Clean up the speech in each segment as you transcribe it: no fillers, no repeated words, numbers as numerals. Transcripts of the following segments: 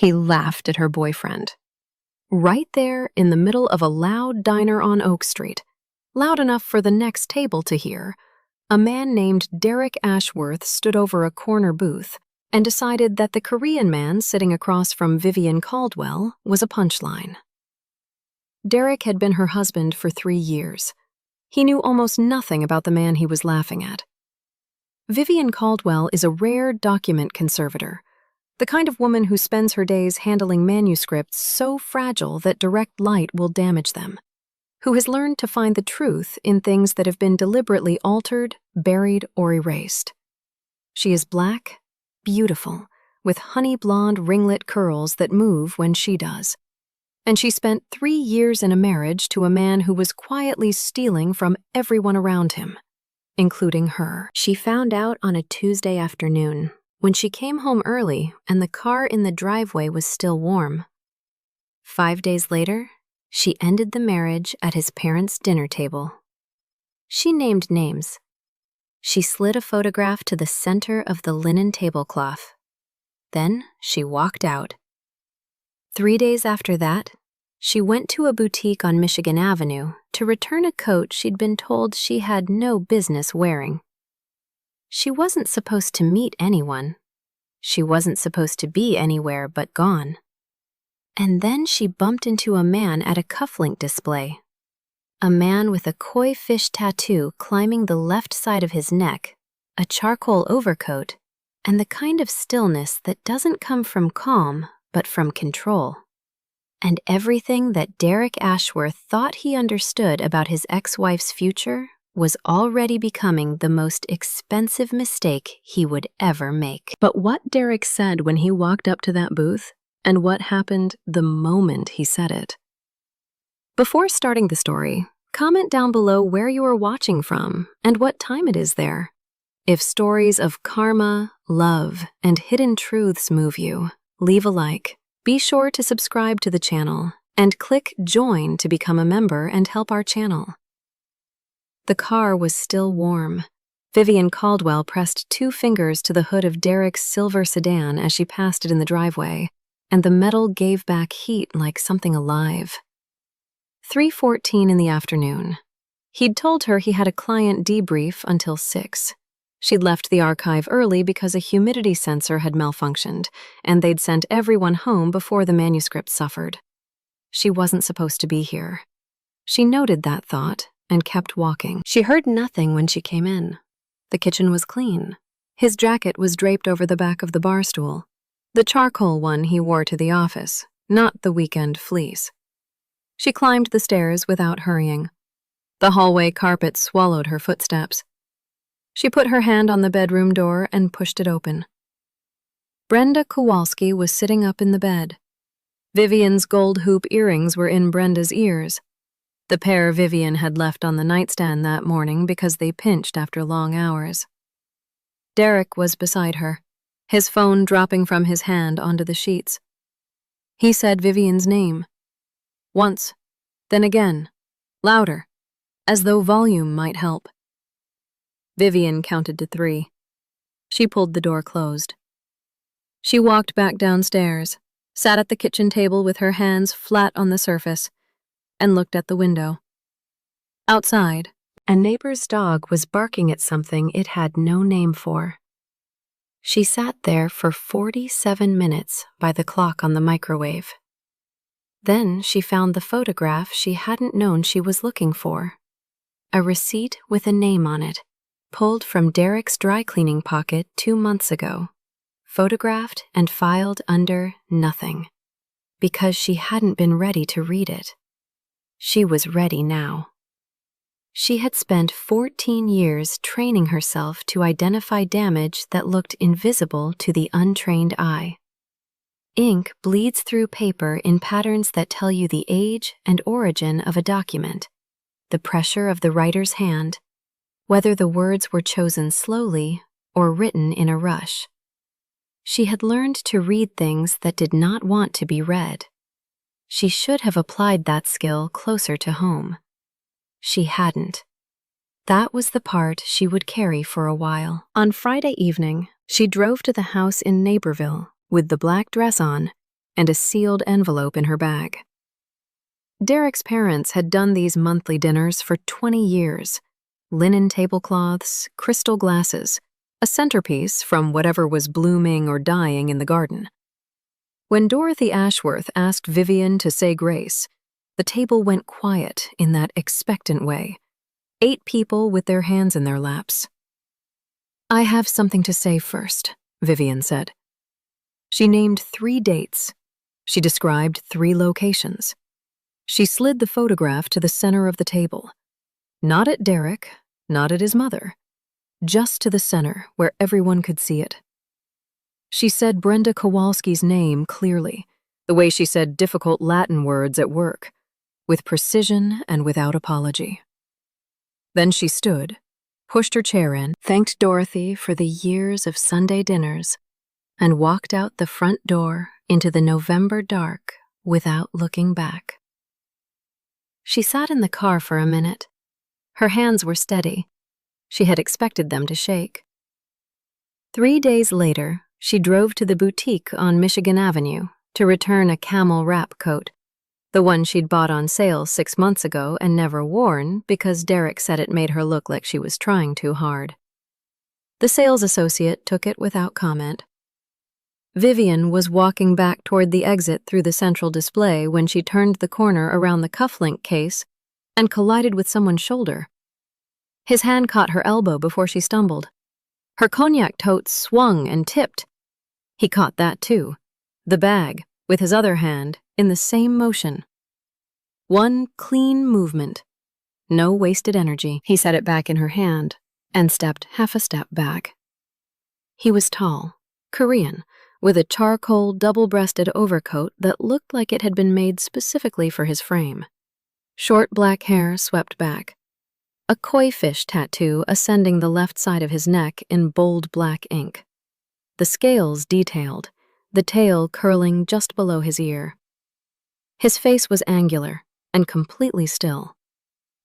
He laughed at her boyfriend. Right there in the middle of a loud diner on Oak Street, loud enough for the next table to hear, a man named Derek Ashworth stood over a corner booth and decided that the Korean man sitting across from Vivian Caldwell was a punchline. Derek had been her husband for 3 years. He knew almost nothing about the man he was laughing at. Vivian Caldwell is a rare document conservator, the kind of woman who spends her days handling manuscripts so fragile that direct light will damage them, who has learned to find the truth in things that have been deliberately altered, buried, or erased. She is black, beautiful, with honey blonde ringlet curls that move when she does. And she spent 3 years in a marriage to a man who was quietly stealing from everyone around him, including her. She found out on a Tuesday afternoon, when she came home early and the car in the driveway was still warm. 5 days later, she ended the marriage at his parents' dinner table. She named names. She slid a photograph to the center of the linen tablecloth. Then she walked out. 3 days after that, she went to a boutique on Michigan Avenue to return a coat she'd been told she had no business wearing. She wasn't supposed to meet anyone. She wasn't supposed to be anywhere but gone. And then she bumped into a man at a cufflink display. A man with a koi fish tattoo climbing the left side of his neck, a charcoal overcoat, and the kind of stillness that doesn't come from calm, but from control. And everything that Derek Ashworth thought he understood about his ex-wife's future was already becoming the most expensive mistake he would ever make. But what Derek said when he walked up to that booth, and what happened the moment he said it. Before starting the story, comment down below where you are watching from and what time it is there. If stories of karma, love, and hidden truths move you, leave a like. Be sure to subscribe to the channel and click join to become a member and help our channel. The car was still warm. Vivian Caldwell pressed 2 fingers to the hood of Derek's silver sedan as she passed it in the driveway, and the metal gave back heat like something alive. 3:14 in the afternoon. He'd told her he had a client debrief until 6. She'd left the archive early because a humidity sensor had malfunctioned, and they'd sent everyone home before the manuscript suffered. She wasn't supposed to be here. She noted that thought and kept walking. She heard nothing when she came in. The kitchen was clean. His jacket was draped over the back of the bar stool, the charcoal one he wore to the office, not the weekend fleece. She climbed the stairs without hurrying. The hallway carpet swallowed her footsteps. She put her hand on the bedroom door and pushed it open. Brenda Kowalski was sitting up in the bed. Vivian's gold hoop earrings were in Brenda's ears. The pair Vivian had left on the nightstand that morning because they pinched after long hours. Derek was beside her, his phone dropping from his hand onto the sheets. He said Vivian's name. Once, then again, louder, as though volume might help. Vivian counted to 3. She pulled the door closed. She walked back downstairs, sat at the kitchen table with her hands flat on the surface, and looked at the window. Outside, a neighbor's dog was barking at something it had no name for. She sat there for 47 minutes by the clock on the microwave. Then she found the photograph she hadn't known she was looking for. A receipt with a name on it, pulled from Derek's dry cleaning pocket 2 months ago, photographed and filed under nothing, because she hadn't been ready to read it. She was ready now. She had spent 14 years training herself to identify damage that looked invisible to the untrained eye. Ink bleeds through paper in patterns that tell you the age and origin of a document, the pressure of the writer's hand, whether the words were chosen slowly or written in a rush. She had learned to read things that did not want to be read. She should have applied that skill closer to home. She hadn't. That was the part she would carry for a while. On Friday evening, she drove to the house in Naperville with the black dress on and a sealed envelope in her bag. Derek's parents had done these monthly dinners for 20 years. Linen tablecloths, crystal glasses, a centerpiece from whatever was blooming or dying in the garden. When Dorothy Ashworth asked Vivian to say grace, the table went quiet in that expectant way. 8 people with their hands in their laps. "I have something to say first," Vivian said. She named 3 dates. She described 3 locations. She slid the photograph to the center of the table. Not at Derek, not at his mother. Just to the center, where everyone could see it. She said Brenda Kowalski's name clearly, the way she said difficult Latin words at work, with precision and without apology. Then she stood, pushed her chair in, thanked Dorothy for the years of Sunday dinners, and walked out the front door into the November dark without looking back. She sat in the car for a minute. Her hands were steady. She had expected them to shake. 3 days later, she drove to the boutique on Michigan Avenue to return a camel wrap coat, the one she'd bought on sale 6 months ago and never worn because Derek said it made her look like she was trying too hard. The sales associate took it without comment. Vivian was walking back toward the exit through the central display when she turned the corner around the cufflink case and collided with someone's shoulder. His hand caught her elbow before she stumbled. Her cognac tote swung and tipped. He caught that too, the bag, with his other hand, in the same motion. One clean movement. No wasted energy. He set it back in her hand and stepped half a step back. He was tall, Korean, with a charcoal double-breasted overcoat that looked like it had been made specifically for his frame. Short black hair swept back. A koi fish tattoo ascending the left side of his neck in bold black ink. The scales detailed, the tail curling just below his ear. His face was angular and completely still.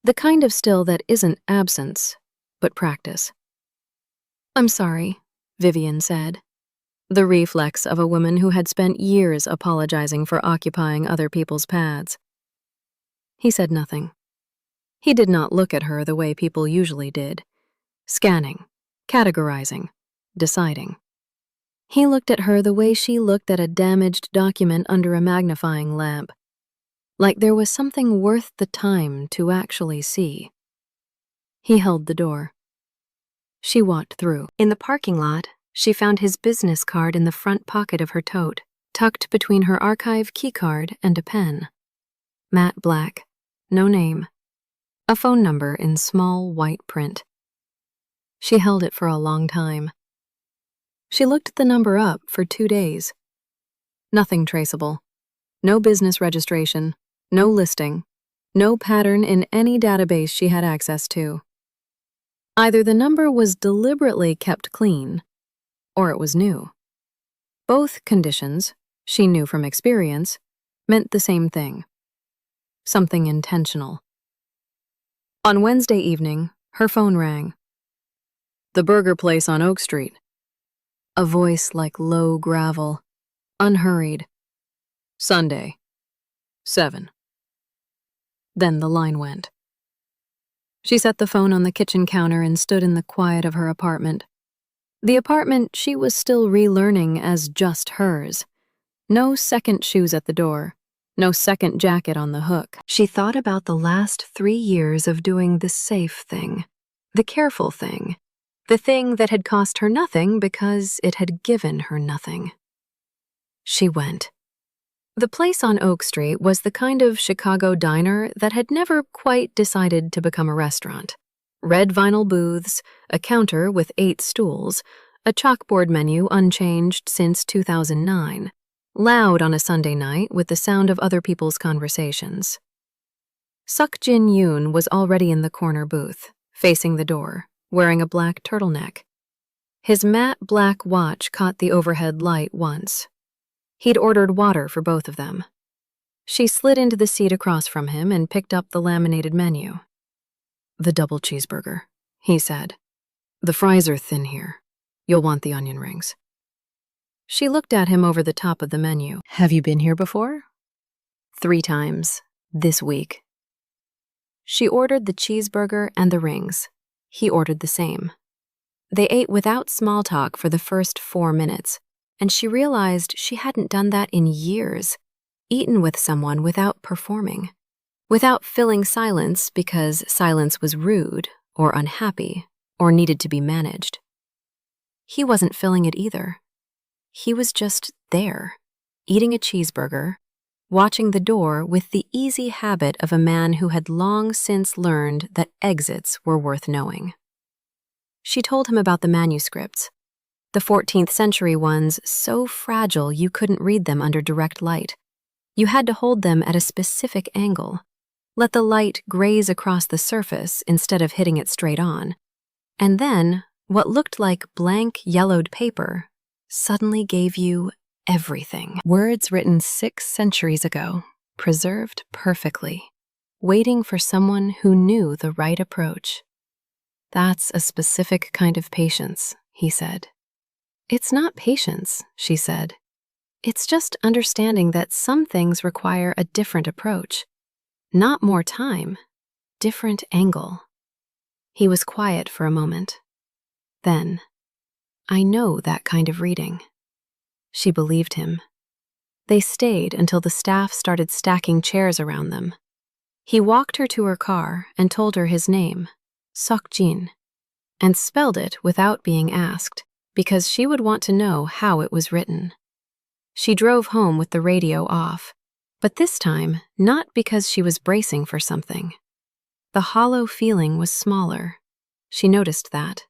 The kind of still that isn't absence, but practice. "I'm sorry," Vivian said, the reflex of a woman who had spent years apologizing for occupying other people's paths. He said nothing. He did not look at her the way people usually did, scanning, categorizing, deciding. He looked at her the way she looked at a damaged document under a magnifying lamp, like there was something worth the time to actually see. He held the door. She walked through. In the parking lot, she found his business card in the front pocket of her tote, tucked between her archive keycard and a pen. Matte black, no name. A phone number in small white print. She held it for a long time. She looked the number up for 2 days. Nothing traceable. No business registration, no listing, no pattern in any database she had access to. Either the number was deliberately kept clean, or it was new. Both conditions, she knew from experience, meant the same thing. Something intentional. On Wednesday evening, her phone rang. "The burger place on Oak Street." A voice like low gravel, unhurried. "Sunday, 7. Then the line went. She set the phone on the kitchen counter and stood in the quiet of her apartment. The apartment she was still relearning as just hers. No second shoes at the door. No second jacket on the hook. She thought about the last 3 years of doing the safe thing, the careful thing, the thing that had cost her nothing because it had given her nothing. She went. The place on Oak Street was the kind of Chicago diner that had never quite decided to become a restaurant. Red vinyl booths, a counter with 8 stools, a chalkboard menu unchanged since 2009. Loud on a Sunday night with the sound of other people's conversations. Seok-jin was already in the corner booth, facing the door, wearing a black turtleneck. His matte black watch caught the overhead light once. He'd ordered water for both of them. She slid into the seat across from him and picked up the laminated menu. "The double cheeseburger," he said. "The fries are thin here. You'll want the onion rings." She looked at him over the top of the menu. Have you been here before? 3 times, this week. She ordered the cheeseburger and the rings. He ordered the same. They ate without small talk for the first 4 minutes, and she realized she hadn't done that in years, eaten with someone without performing, without filling silence because silence was rude or unhappy or needed to be managed. He wasn't filling it either. He was just there, eating a cheeseburger, watching the door with the easy habit of a man who had long since learned that exits were worth knowing. She told him about the manuscripts, the 14th century ones so fragile you couldn't read them under direct light. You had to hold them at a specific angle, let the light graze across the surface instead of hitting it straight on. And then, what looked like blank yellowed paper suddenly gave you everything. Words written 6 centuries ago, preserved perfectly, waiting for someone who knew the right approach. That's a specific kind of patience, he said. It's not patience, she said. It's just understanding that some things require a different approach. Not more time, different angle. He was quiet for a moment. Then, I know that kind of reading. She believed him. They stayed until the staff started stacking chairs around them. He walked her to her car and told her his name, Seok-jin, and spelled it without being asked, because she would want to know how it was written. She drove home with the radio off, but this time not because she was bracing for something. The hollow feeling was smaller. She noticed that.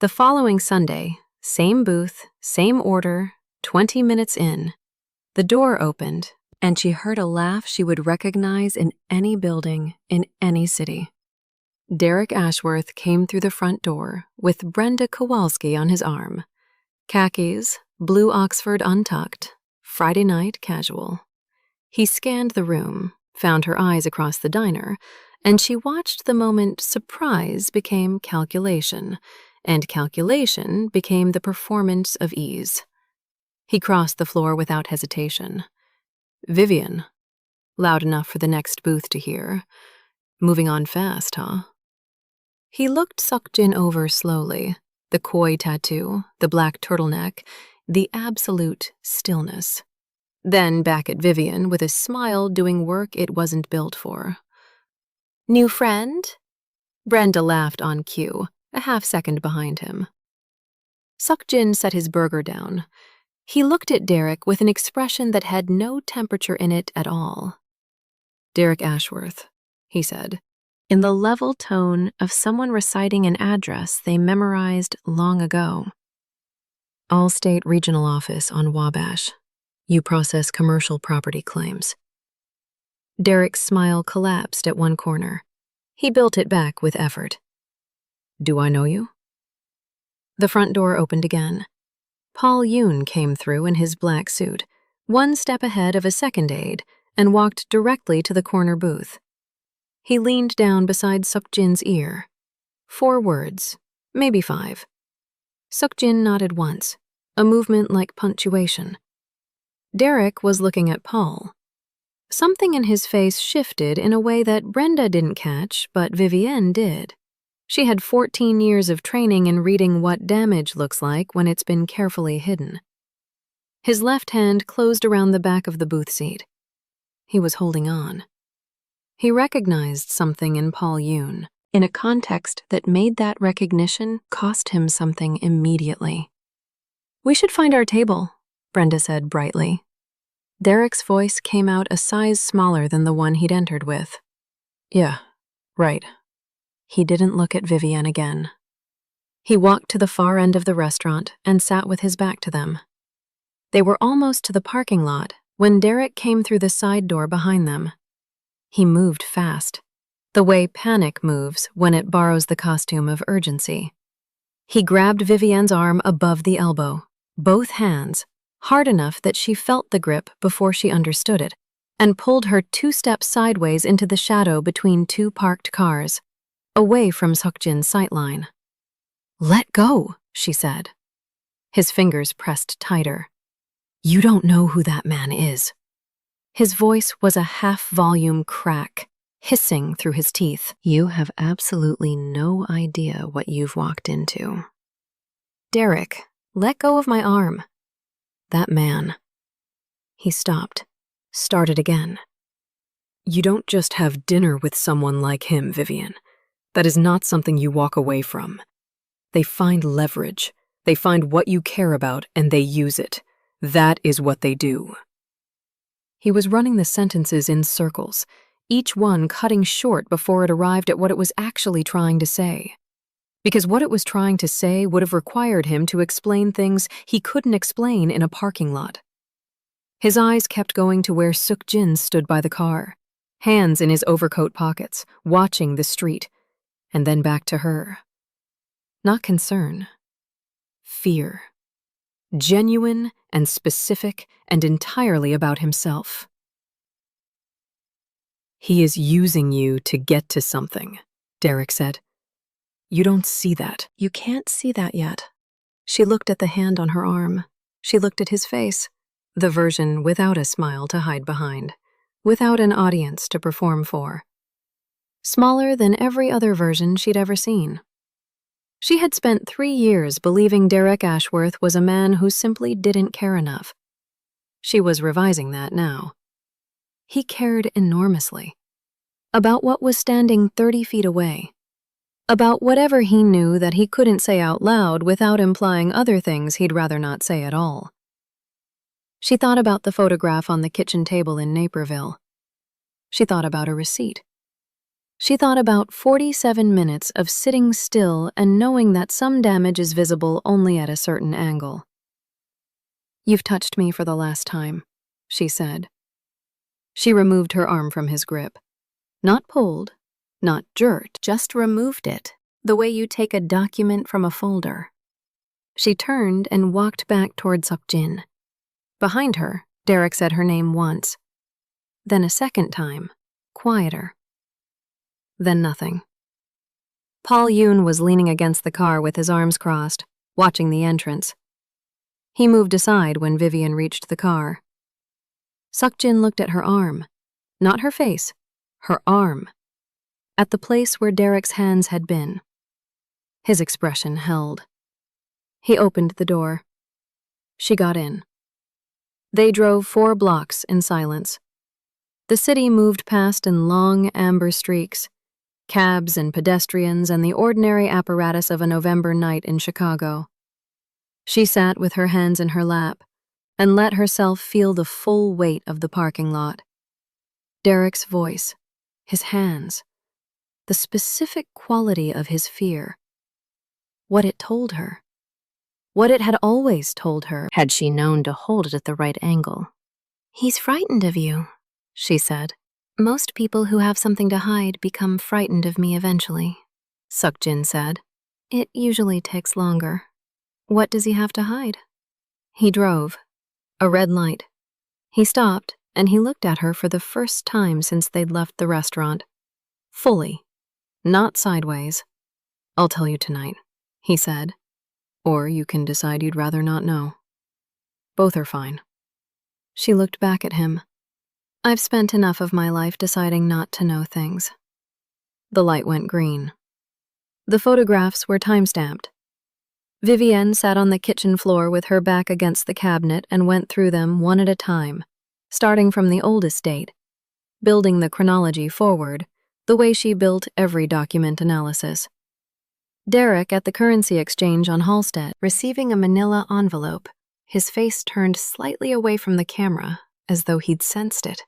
The following Sunday, same booth, same order, 20 minutes in, the door opened, and she heard a laugh she would recognize in any building, in any city. Derek Ashworth came through the front door with Brenda Kowalski on his arm. Khakis, blue Oxford untucked, Friday night casual. He scanned the room, found her eyes across the diner, and she watched the moment surprise became calculation, and calculation became the performance of ease. He crossed the floor without hesitation. Vivian, loud enough for the next booth to hear. Moving on fast, huh? He looked Seok-jin over slowly, the koi tattoo, the black turtleneck, the absolute stillness. Then back at Vivian with a smile doing work it wasn't built for. New friend? Brenda laughed on cue, a half-second behind him. Seok-jin set his burger down. He looked at Derek with an expression that had no temperature in it at all. Derek Ashworth, he said, in the level tone of someone reciting an address they memorized long ago. All-State Regional Office on Wabash. You process commercial property claims. Derek's smile collapsed at one corner. He built it back with effort. Do I know you? The front door opened again. Paul Yoon came through in his black suit, one step ahead of a second aide, and walked directly to the corner booth. He leaned down beside Seok-jin's ear. 4 words, maybe 5. Seok-jin nodded once, a movement like punctuation. Derek was looking at Paul. Something in his face shifted in a way that Brenda didn't catch, but Vivienne did. She had 14 years of training in reading what damage looks like when it's been carefully hidden. His left hand closed around the back of the booth seat. He was holding on. He recognized something in Paul Yoon, in a context that made that recognition cost him something immediately. We should find our table, Brenda said brightly. Derek's voice came out a size smaller than the one he'd entered with. Yeah, right. He didn't look at Vivienne again. He walked to the far end of the restaurant and sat with his back to them. They were almost to the parking lot when Derek came through the side door behind them. He moved fast, the way panic moves when it borrows the costume of urgency. He grabbed Vivienne's arm above the elbow, both hands, hard enough that she felt the grip before she understood it, and pulled her 2 steps sideways into the shadow between 2 parked cars, away from Seok-jin's sightline. Let go, she said. His fingers pressed tighter. "You don't know who that man is." His voice was a half-volume crack, hissing through his teeth. "You have absolutely no idea what you've walked into." "Derek, let go of my arm." "That man." He stopped, started again. "You don't just have dinner with someone like him, Vivian. That is not something you walk away from. They find leverage. They find what you care about and they use it. That is what they do." He was running the sentences in circles, each one cutting short before it arrived at what it was actually trying to say. Because what it was trying to say would have required him to explain things he couldn't explain in a parking lot. His eyes kept going to where Seok-jin stood by the car, hands in his overcoat pockets, watching the street, and then back to her. Not concern. Fear. Genuine and specific and entirely about himself. "He is using you to get to something," Derek said. "You don't see that." "You can't see that yet." She looked at the hand on her arm. She looked at his face, the version without a smile to hide behind, without an audience to perform for. Smaller than every other version she'd ever seen. She had spent 3 years believing Derek Ashworth was a man who simply didn't care enough. She was revising that now. He cared enormously. About what was standing 30 feet away. About whatever he knew that he couldn't say out loud without implying other things he'd rather not say at all. She thought about the photograph on the kitchen table in Naperville. She thought about a receipt. She thought about 47 minutes of sitting still and knowing that some damage is visible only at a certain angle. "You've touched me for the last time," she said. She removed her arm from his grip. Not pulled, not jerked, just removed it, the way you take a document from a folder. She turned and walked back toward Seok-jin. Behind her, Derek said her name once. Then a second time, quieter. Then nothing. Paul Yoon was leaning against the car with his arms crossed, watching the entrance. He moved aside when Vivian reached the car. Seok-jin looked at her arm, not her face, her arm, at the place where Derek's hands had been. His expression held. He opened the door. She got in. They drove 4 blocks in silence. The city moved past in long amber streaks, cabs and pedestrians and the ordinary apparatus of a November night in Chicago. She sat with her hands in her lap and let herself feel the full weight of the parking lot. Derek's voice, his hands, the specific quality of his fear. What it told her. What it had always told her, had she known to hold it at the right angle. "He's frightened of you," she said. "Most people who have something to hide become frightened of me eventually," Seok-jin said. "It usually takes longer." "What does he have to hide?" He drove. A red light. He stopped, and he looked at her for the first time since they'd left the restaurant. Fully. Not sideways. "I'll tell you tonight," he said. "Or you can decide you'd rather not know. Both are fine." She looked back at him. "I've spent enough of my life deciding not to know things." The light went green. The photographs were time-stamped. Vivienne sat on the kitchen floor with her back against the cabinet and went through them one at a time, starting from the oldest date, building the chronology forward, the way she built every document analysis. Derek at the currency exchange on Halstead, receiving a manila envelope, his face turned slightly away from the camera, as though he'd sensed it.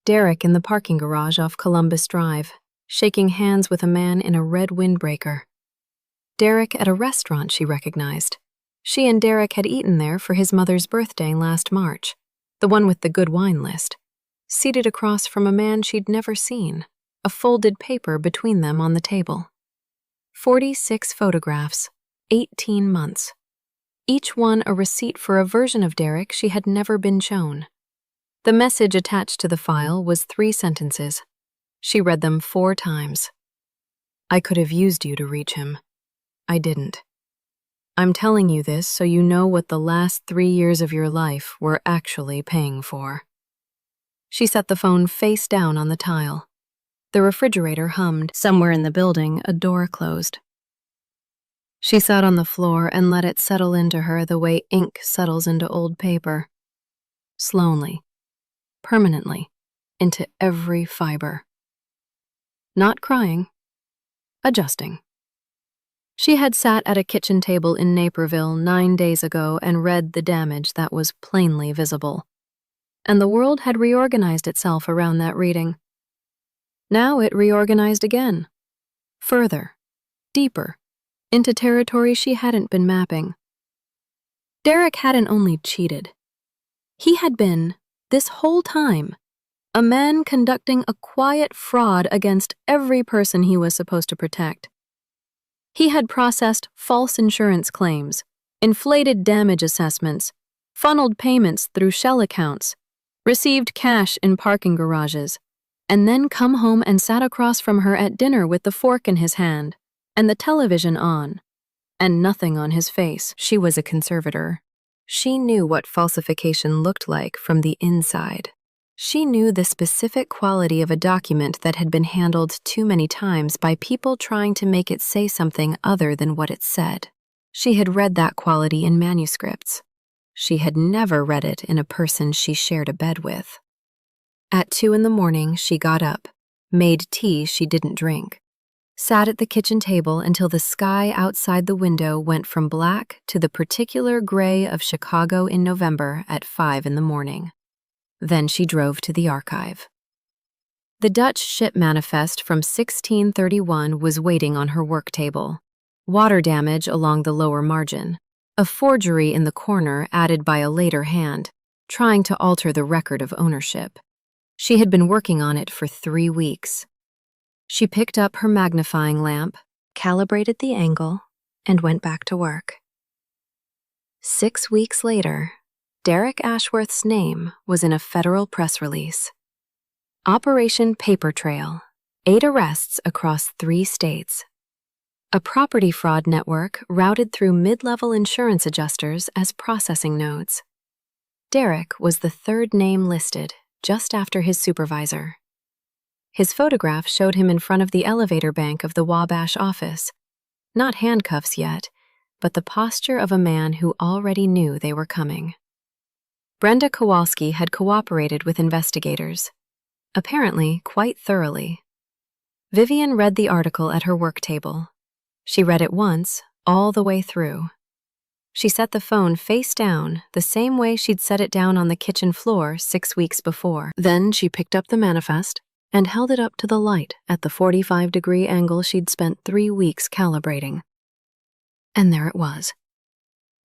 Derek in the parking garage off Columbus Drive, shaking hands with a man in a red windbreaker. Derek at a restaurant she recognized. She and Derek had eaten there for his mother's birthday last March, the one with the good wine list, seated across from a man she'd never seen, a folded paper between them on the table. 46 photographs, 18 months. Each one a receipt for a version of Derek she had never been shown. The message attached to the file was 3 sentences. She read them 4 times. "I could have used you to reach him. I didn't. I'm telling you this so you know what the last 3 years of your life were actually paying for." She set the phone face down on the tile. The refrigerator hummed. Somewhere in the building, a door closed. She sat on the floor and let it settle into her the way ink settles into old paper. Slowly, permanently, into every fiber. Not crying, adjusting. She had sat at a kitchen table in Naperville 9 days ago and read the damage that was plainly visible. And the world had reorganized itself around that reading. Now it reorganized again. Further, deeper, into territory she hadn't been mapping. Derek hadn't only cheated. He had been, this whole time, a man conducting a quiet fraud against every person he was supposed to protect. He had processed false insurance claims, inflated damage assessments, funneled payments through shell accounts, received cash in parking garages, and then come home and sat across from her at dinner with the fork in his hand and the television on, and nothing on his face. She was a conservator. She knew what falsification looked like from the inside. She knew the specific quality of a document that had been handled too many times by people trying to make it say something other than what it said. She had read that quality in manuscripts. She had never read it in a person she shared a bed with. At 2 a.m, she got up, made tea she didn't drink, sat at the kitchen table until the sky outside the window went from black to the particular gray of Chicago in November at 5 a.m. Then she drove to the archive. The Dutch ship manifest from 1631 was waiting on her work table. Water damage along the lower margin. A forgery in the corner added by a later hand, trying to alter the record of ownership. She had been working on it for 3 weeks. She picked up her magnifying lamp, calibrated the angle, and went back to work. 6 weeks later, Derek Ashworth's name was in a federal press release. Operation Paper Trail, 8 arrests across 3 states. A property fraud network routed through mid-level insurance adjusters as processing nodes. Derek was the 3rd name listed, just after his supervisor. His photograph showed him in front of the elevator bank of the Wabash office. Not handcuffs yet, but the posture of a man who already knew they were coming. Brenda Kowalski had cooperated with investigators, apparently quite thoroughly. Vivian read the article at her work table. She read it once, all the way through. She set the phone face down, the same way she'd set it down on the kitchen floor 6 weeks before. Then she picked up the manifest and held it up to the light at the 45-degree angle she'd spent 3 weeks calibrating. And there it was.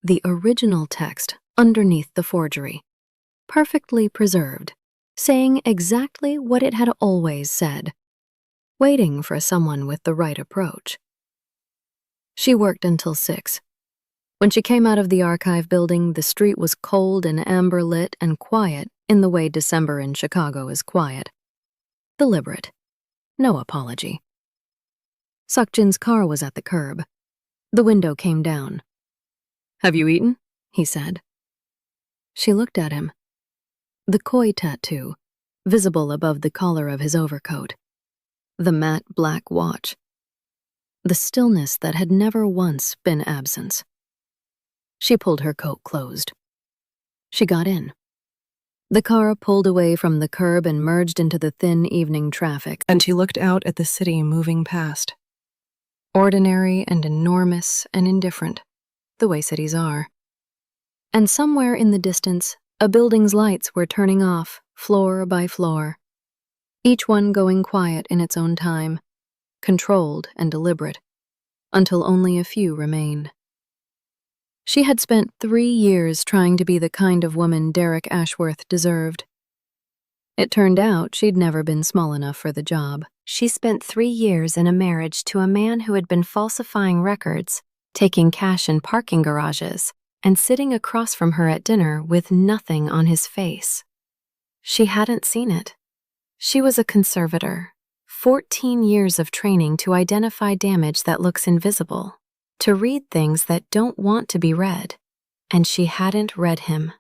The original text underneath the forgery, perfectly preserved, saying exactly what it had always said, waiting for someone with the right approach. She worked until 6. When she came out of the archive building, the street was cold and amber-lit and quiet in the way December in Chicago is quiet. Deliberate. No apology. Seok-jin's car was at the curb. The window came down. "Have you eaten?" he said. She looked at him. The koi tattoo, visible above the collar of his overcoat. The matte black watch. The stillness that had never once been absence. She pulled her coat closed. She got in. The car pulled away from the curb and merged into the thin evening traffic, and she looked out at the city moving past. Ordinary and enormous and indifferent, the way cities are. And somewhere in the distance, a building's lights were turning off, floor by floor, each one going quiet in its own time, controlled and deliberate, until only a few remained. She had spent 3 years trying to be the kind of woman Derek Ashworth deserved. It turned out she'd never been small enough for the job. She spent 3 years in a marriage to a man who had been falsifying records, taking cash in parking garages, and sitting across from her at dinner with nothing on his face. She hadn't seen it. She was a conservator. 14 years of training to identify damage that looks invisible. to read things that don't want to be read, and she hadn't read him.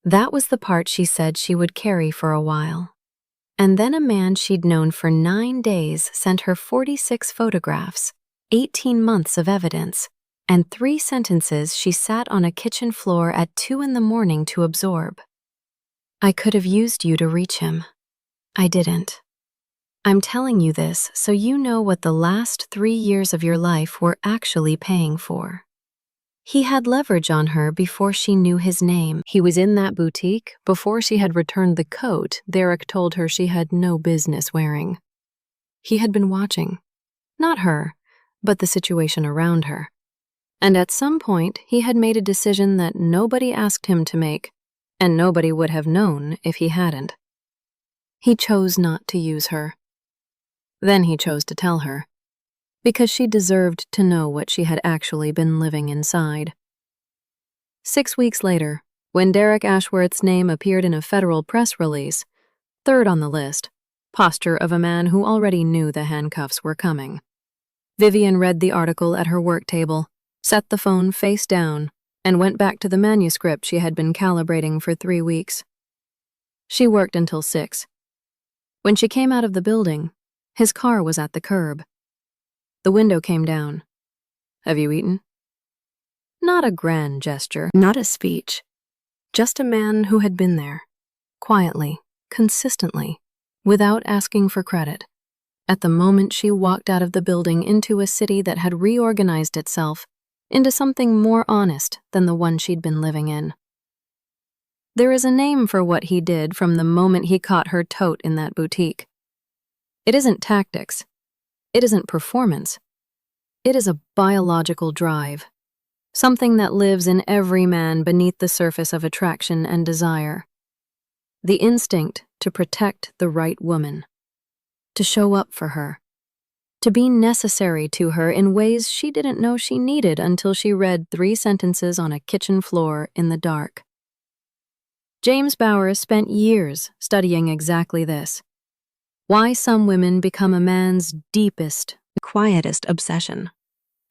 That was the part she said she would carry for a while. And then a man she'd known for 9 days sent her 46 photographs, 18 months of evidence, and 3 sentences she sat on a kitchen floor at 2 in the morning to absorb. I could have used you to reach him. I didn't. I'm telling you this so you know what the last 3 years of your life were actually paying for. He had leverage on her before she knew his name. He was in that boutique before she had returned the coat Derek told her she had no business wearing. He had been watching. Not her, but the situation around her. And at some point, he had made a decision that nobody asked him to make, and nobody would have known if he hadn't. He chose not to use her. Then he chose to tell her, because she deserved to know what she had actually been living inside. 6 weeks later, when Derek Ashworth's name appeared in a federal press release, third on the list, posture of a man who already knew the handcuffs were coming. Vivian read the article at her work table, set the phone face down, and went back to the manuscript she had been calibrating for 3 weeks. She worked until 6. When she came out of the building, his car was at the curb. The window came down. Have you eaten? Not a grand gesture, not a speech. Just a man who had been there, quietly, consistently, without asking for credit, at the moment she walked out of the building into a city that had reorganized itself into something more honest than the one she'd been living in. There is a name for what he did from the moment he caught her tote in that boutique. It isn't tactics. It isn't performance. It is a biological drive, something that lives in every man beneath the surface of attraction and desire. The instinct to protect the right woman, to show up for her, to be necessary to her in ways she didn't know she needed until she read 3 sentences on a kitchen floor in the dark. James Bauer spent years studying exactly this. Why some women become a man's deepest, quietest obsession,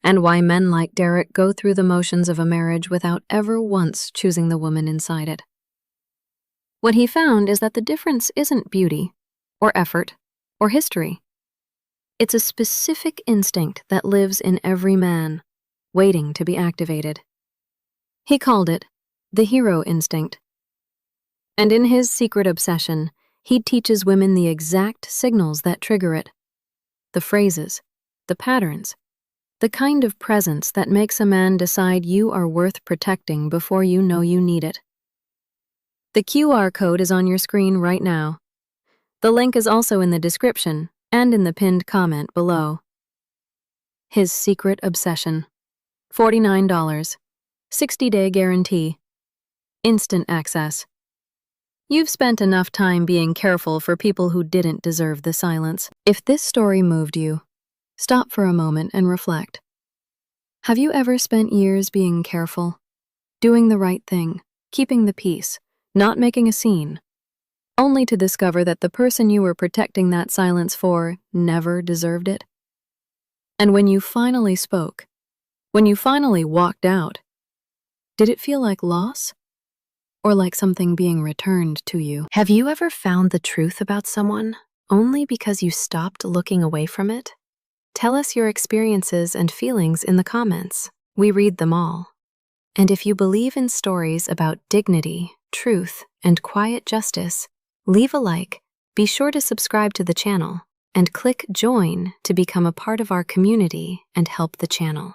and why men like Derek go through the motions of a marriage without ever once choosing the woman inside it. What he found is that the difference isn't beauty, or effort, or history. It's a specific instinct that lives in every man, waiting to be activated. He called it the hero instinct. And in his secret obsession, he teaches women the exact signals that trigger it. The phrases, the patterns, the kind of presence that makes a man decide you are worth protecting before you know you need it. The QR code is on your screen right now. The link is also in the description and in the pinned comment below. His secret obsession. $49. 60-day guarantee. Instant access. You've spent enough time being careful for people who didn't deserve the silence. If this story moved you, stop for a moment and reflect. Have you ever spent years being careful, doing the right thing, keeping the peace, not making a scene, only to discover that the person you were protecting that silence for never deserved it? And when you finally spoke, when you finally walked out, did it feel like loss? Or like something being returned to you? Have you ever found the truth about someone only because you stopped looking away from it? Tell us your experiences and feelings in the comments. We read them all. And if you believe in stories about dignity, truth, and quiet justice, leave a like, be sure to subscribe to the channel, and click join to become a part of our community and help the channel.